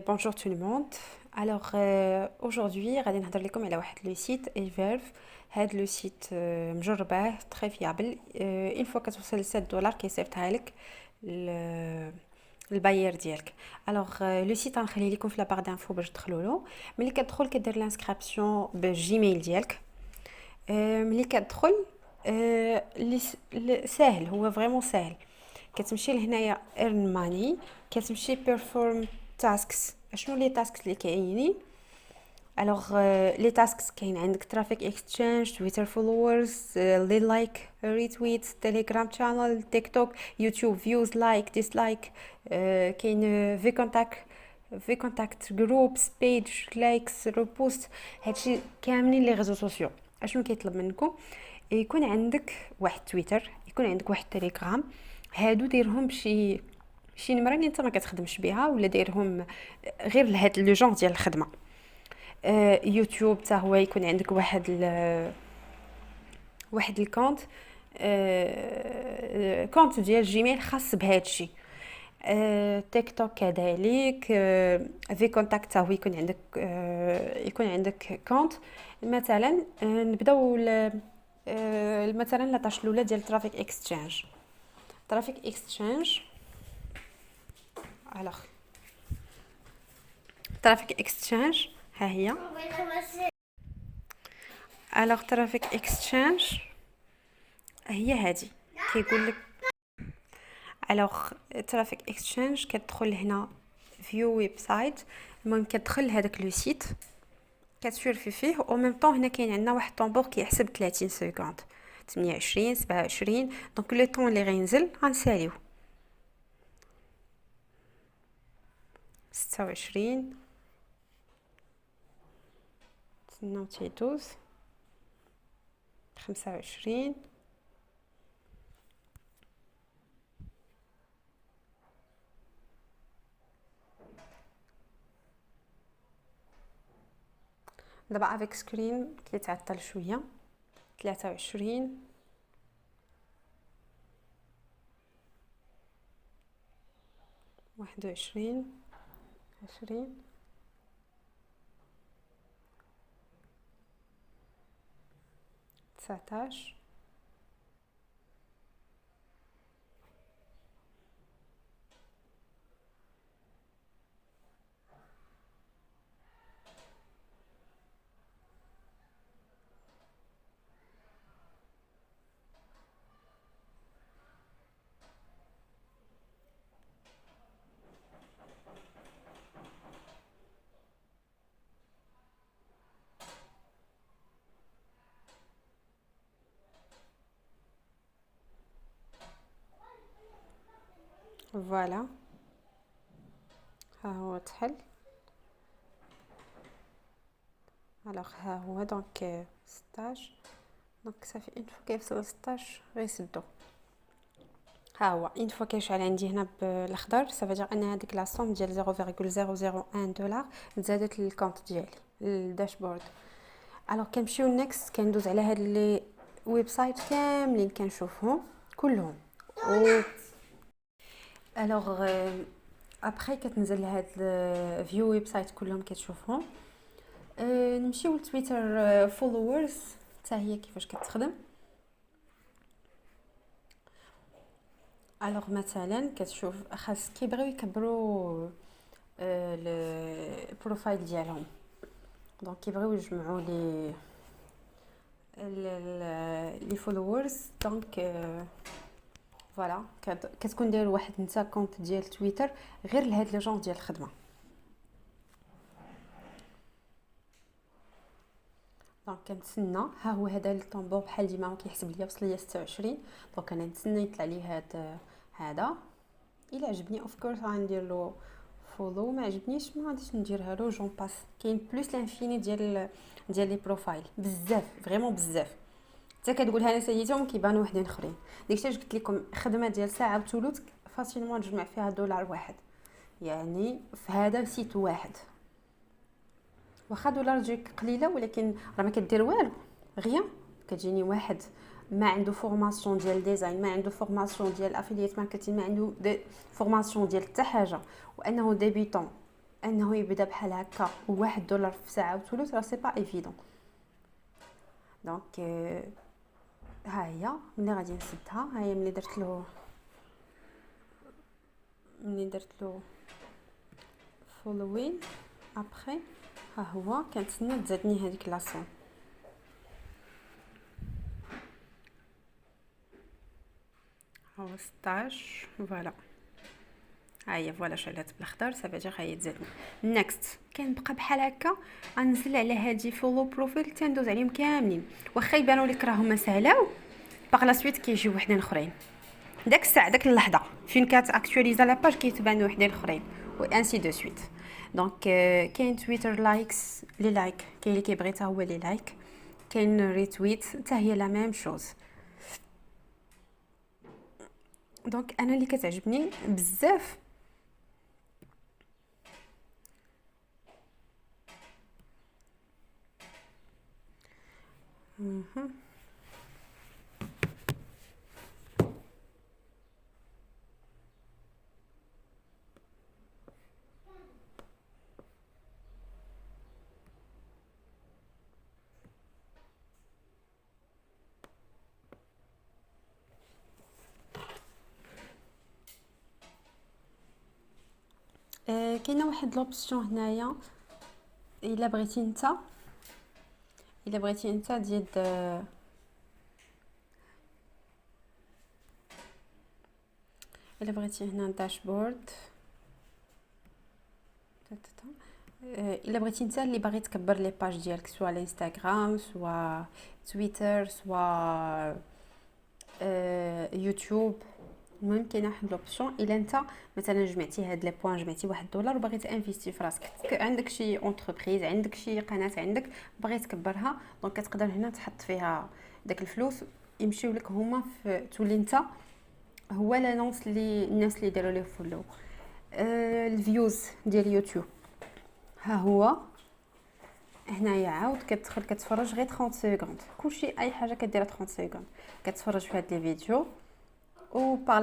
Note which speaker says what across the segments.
Speaker 1: Bonjour tout le monde. Alors aujourd'hui غادي نهضر لكم على واحد لو سيت ايفيرف. هاد لو سيت مجرباه تري فيابل. اون فوا كتوصل ل 7 دولار كيصيفطها لك الباير ديالك. الوغ لو سيت غنخلي لكم في لابار دانفو باش تدخلوا له. ملي كتدخل كدير لانسكريبسيون بالجيميل ديالك. ملي كتدخل ساهل، هو فريمون ساهل. كتمشي لهنايا earn money، كتمشي perform tasks. شنو لي تاسكس اللي كاينين؟ الوغ لي تاسكس كاين عندك ترافيك اكسشينج، تويتر فولورز، لي لايك، ريتويت، تيليجرام شانل، تيك توك، يوتيوب فيوز، لايك، ديسلايك. كاين في كونتاكت جروبس، بيج، لايكس، ريبوست. هادشي كاملين لي ريزو سوسيو. اشنو كيطلب منكم؟ يكون عندك واحد تويتر، يكون عندك واحد تيليجرام. هادو ديرهم شي نمره اللي انت ما كتخدمش بها، ولا دايرهم غير لهاد لو جونغ ديال الخدمه. يوتيوب حتى هو يكون عندك واحد الكونت، كونت ديال جيميل خاص بهادشي. تيك توك كذلك. في كونتاكت حتى هو يكون عندك كونت. مثلا نبداو مثلا لا طاش الاولى ديال ترافيك اكسشينج. الوغ ترافيك اكسشينج ها هي. الوغ ترافيك اكسشينج هي هادي. كيقول لك الوغ ترافيك اكسشينج كتدخل هنا فيو ويب سايت. المهم كتدخل هذاك لو سيت، كتسيرفي فيه، او ميم طون هنا كاين عندنا واحد طومبور كيحسب 30 سكوند، 28 27. دونك لو طون اللي غينزل غنساليو 26. تسناو تيدوز 25. دابا افيك سكرين كيتعطل شويه. 23. 21. 20. 19. فوالا ها هو تحل. الوغ ها هو دونك 16. دونك صافي اون فوا كيوصل 16 غيسدو. ها هو اون فوا كيشعل عندي هنا بالاخضر، صافي دير ان هذيك لا صوم ديال 0.001 دولار تزادت للكونت ديالي للداشبورد. الوغ كنمشيو نيكست، كندوز على هاد لي ويب سايت كاملين كنشوفهم كلهم. و الوغ ابخي كتنزل هاد فيو ويب سايت كلهم كتشوفهم. نمشيو لتويتر فولورز حتى هي كيفاش كتخدم. الوغ مثلا كتشوف خاص كيبغيو يكبروا البروفايل ديالهم، دونك كيبغيو يجمعوا لي فولورز. دونك فوالا كتكون داير واحد نتا كونت ديال تويتر غير لهاد لو جونغ ديال الخدمه. دونك كنتسنى. ها هو هذا الطومبور بحال ديما كيحسب ليا وصل ليا 26. دونك انا نتسنى يطلع لي هذا. الا عجبني اوف كورس غندير له فولو، ما عجبنيش ما غاديش نديرها له جون باس. كاين بلوس لانفيني ديال لي بروفايل بزاف، فريمون بزاف. حتى كتقولها انا سيتهم كيبانوا وحدين اخرين. داكشي علاش قلت لكم خدمه ديال ساعه وثلث فاسيلمون تجمع فيها دولار واحد، يعني في هذا سيت واحد. واخا دولار تجيك قليله، ولكن راه ما كدير والو غيان. كتجيني واحد ما عنده فورماسيون ديال ديزاين، ما عنده فورماسيون ديال افيليت ماركتينغ، ما عنده فورماسيون ديال حتى حاجه، وانه ديبيتون انه يبدا بحال هكا واحد دولار في ساعه وثلث، راه سي با ايفيدون. دونك ها هي ملي غادي نسدها، ها هي ملي درت له فولوين ابري، ها هو كنتسنى تزادني هذيك لاصون. هو 16 فوالا، ها هي فوالا شعلات بالاخضر سافا هي تزادني. نيكست كنبقى بحال هكا غنزل على هادي فولو بروفيل تندوز عليهم كاملين، واخا يبانوا لك راهما ساهلاو باغ لا سويت كيجيو وحدين اخرين. داك الساعه داك اللحظه فين كاتاكtualiza لا باج كيتبانوا وحدين اخرين و انسي دو سويت. دونك كاين تويتر لايكس لي لايك، كاين اللي كيبغي حتى هو لي لايك، كاين ريتويت حتى هي لا ميم شوز. دونك انا اللي كتعجبني بزاف كاينه واحد لوبسيون هنايا، الا بغيتي نتا ديال الا بغيتي هنا داشبورد، الا بغيتي انت اللي باغي تكبر لي باج ديالك سواء الانستغرام سواء تويتر سواء يوتيوب، المهم كاينه واحد لوبسيون الا انت مثلا جمعتي هاد لي بوين، جمعتي $1 وباغي تانفيستي في راسك، عندك شي اونتربريز، عندك شي قناه عندك باغي تكبرها، دونك كتقدر هنا تحط فيها داك الفلوس يمشيو لك هما في تولي انت هو لانونس اللي الناس اللي داروا ليه فولو. الفيوز ديال يوتيوب ها هو هنايا عاود كتدخل كتفرج غير 30 سكوند، كلشي اي حاجه كديرها 30 سكوند كتفرج في هاد لي فيديو، و بار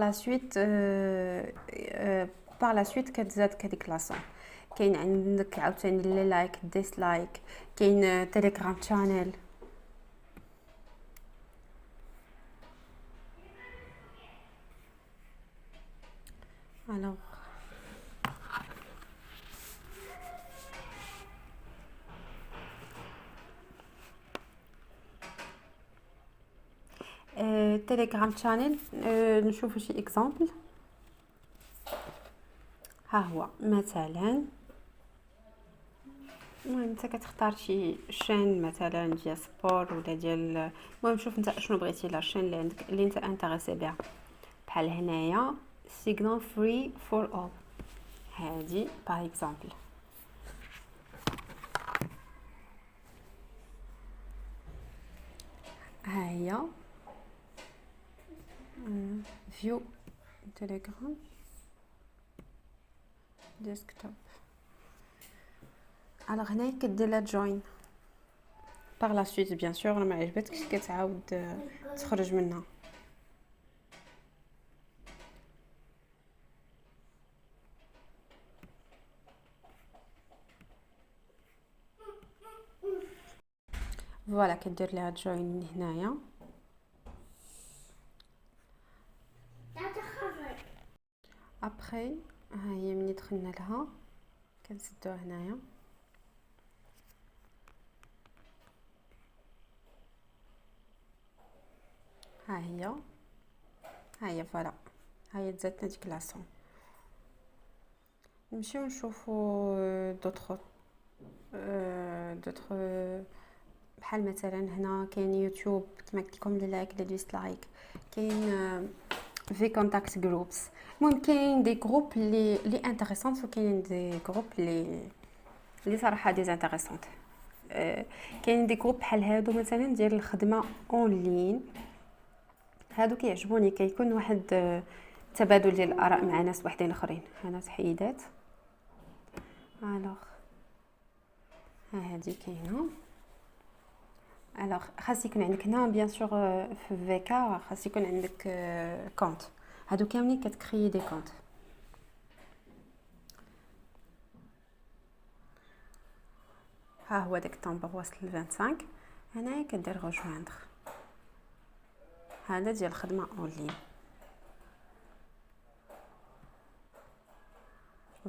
Speaker 1: لا سويت كتزاد كديك لاصون. كاين عندك عاوتاني لي لايك ديسلايك، كاين تيليجرام شانل. الوغ تيليجرام شانل نشوفوا شي اكزامبل. ها هو مثلا المهم انت كتختار شي شين مثلا ديال سبور ولا ديال، المهم شوف انت شنو بغيتي لا شين اللي عندك اللي انت انتريسي بها. بحال هنايا سيغنال فري فور اول، هادي باغ اكزامبل. ها هي فيو تيليجرام ديسكتوب. الوغ هنايا كدير لا جوين، باغ لا سويت بيان سور ما عجبتكش كتعاود تخرج منها. فوالا كدير لها جوين من هنايا. ابخي ها هي ملي دخلنا لها كنسدوها هنايا. ها هي فوالا، ها هي تزادنا ديك لاصون. نمشيو نشوفو دوطخ بحال مثلا هنا كاين يوتيوب كما قلت لكم لي لايك لي ديسلايك، كاين في كونتاكت جروبس. المهم كاين دي جروب لي انتريسونط وكاين دي جروب لي صراحه انتريسونط. كاين دي جروب بحال هادو مثلا ديال الخدمه اون لين، هادو كيعجبوني، كيكون واحد تبادل ديال الاراء مع ناس وحدين اخرين. هنا تحيدات. الوغ ها هادي كاينه. الوغ خاص يكون عندك هنا بيان سور في فيكا خاص يكون عندك كونت. هادو كاملين كتكريي دي كونت. ها هو داك الطومبور واصل ل 25. هنايا كدير غوجواندر، هذا ديال الخدمه اونلاين.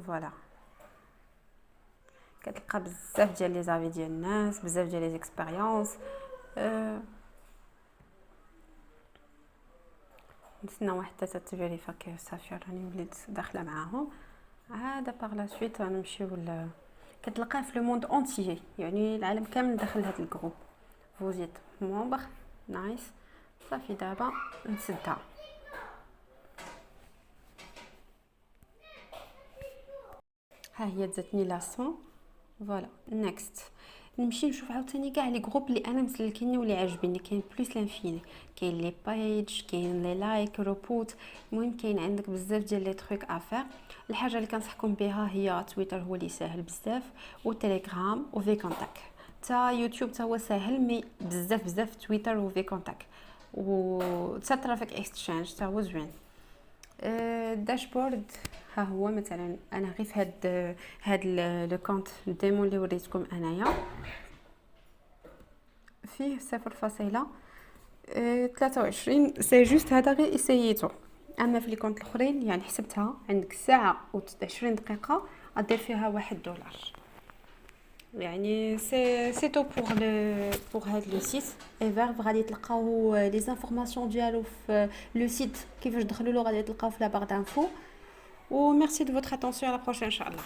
Speaker 1: فوالا كتلقى بزاف ديال لي زافي ديال الناس، بزاف ديال لي زيكسبيريونس. نتسناو حتى تفيريفا كيف صافي راني وليت داخله معاهم. عاد باغ لا سويت غنمشيو كتلقاه في لو موند اونتيي، يعني العالم كامل داخل هذا الجروب. فوزيت مومبر نايس. صافي دابا نسدها. ها هي داتني لاسون. فوالا نيكست نمشي نشوف عاوتاني كاع لي جروب اللي انا مسلكيني واللي عاجبيني. كاين بلوس لانفيني، كاين لي بايج، كاين لي لايك روبوت. المهم كاين عندك بزاف ديال لي تروك افير. الحاجه اللي كنصحكم بها هي تويتر، هو اللي ساهل بزاف، وتليجرام وفي كونتاك. تا يوتيوب تا هو ساهل مي بزاف تويتر وفي كونتاك، و تا ترافيك اكسشينج تا هو زوين. الداشبورد ها هو مثلا انا غير في هاد لو كونت ديمو اللي وريتكم انايا فيه 0.23 سي جوست هذا غير اسيتو. اما في لي كونت الاخرين يعني حسبتها عندك ساعه و20 دقيقه ادير فيها $1. يعني سي تو بور هاد لو سيت ايفيرف. غادي تلقاو لي زانفورماسيون ديالو في لو سيت، كيفاش تدخلوا له غادي تلقاو في لا بار دانفو. و ميرسي دو فوتر اتونسيون، على بروشين ان شاء الله.